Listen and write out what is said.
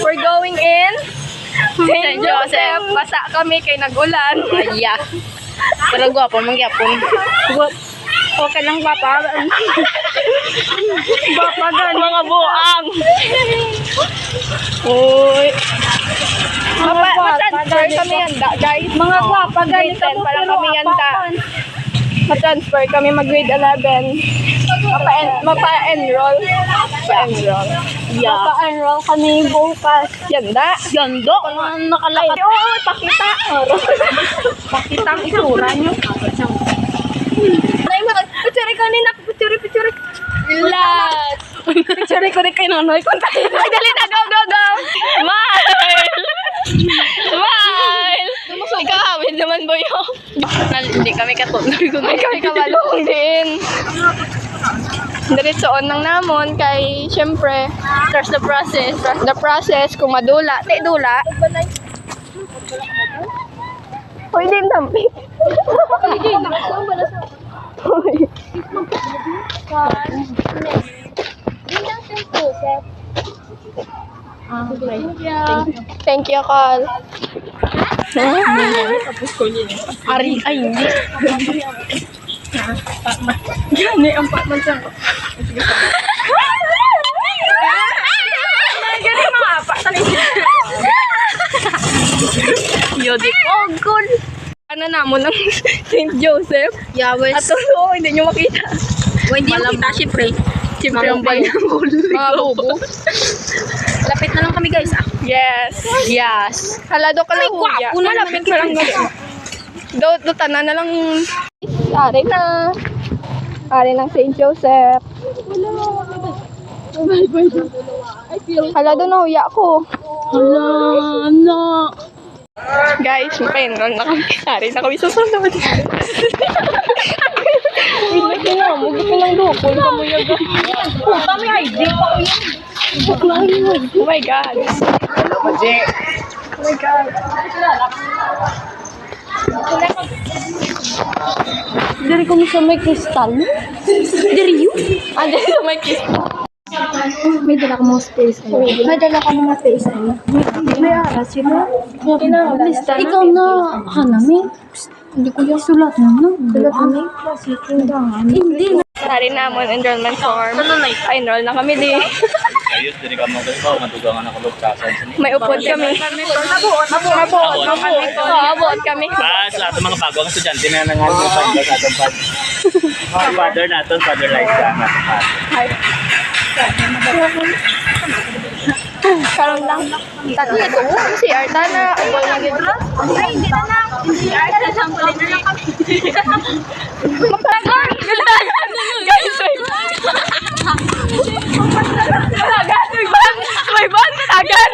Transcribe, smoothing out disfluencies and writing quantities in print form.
We're going in St. Joseph. Basa kami kay nag-ulan. Iya. Pero gwapo, mangyapon. Okay lang papa. Bapagan. Mga buang. Uy. Ma-transfer kami yanda, guys. Mga guwapa, grade 10 pa lang kami yanda. Ma-transfer kami mag-grade 11. Mapa-enroll. Pa-enroll. Yeah. Mapa-enroll kami bukas. Yanda. Yando. Nakalakad. Oo, pakita. Pakita ang isura nyo. Ay, picture ko nina. Picture. Lahat. Picture ko rin kay Nonoy. Ay, dali na. Go. Smile! Ikaw, hawid naman ba yun? Hindi kami katulog. Ay, kami kabalong din. Diretsoon lang namon kay, syempre, Trust the process. the process, kung madula. Dula. Hoy, din dampi. Thank you, Call. Ari, ay, hindi. Yan eh, ang patman siya. Galing mga apa. Yodi pogol. Ano namon ng St. Joseph? Yawes. At oo, hindi nyo makita. Hindi yung kita, syempre. Syempre ang bayan. Mga bubo. Lapit na lang kami guys ah. Yes. Yes. Halado ka lang gwapo na malapit ka lang guys. Do tanan na lang. Ari na. Ari ng St. Joseph. Halado na huya ko. Hala, na. Guys, pa-enroll na kami. Ari na kami sa sunod. Hindi na, mugi ka lang dupol ka mo yaga. Puta, may ID pa ko yun. Oh my God. Oh my God. Dari ko sa may kristal. Dari yun? Andi sa may kiss. May dala ka mga space kayo. May dala ka mga space kayo. May aras sila. Ikaw na, hanami. Hindi ko yung sulat na. Sulat na. Hindi. Ari namon enrollment form. Pa-enroll na kami di. Ayos, diri ka mo gusto, matugangan ako lugtasan sa May upod kami. Mabuot kami. sa ating mga bagong estudyante na nangalan sa pagod sa atong pag. Mga father natin, father Liza. Karon lang. Tati ito. Si Arta na. Ubol na gid. Ay, hindi na lang. Si Arta na lang. Puli na lang kami. Magpagor. Guys, wait. Tagan. May ban. Tagan.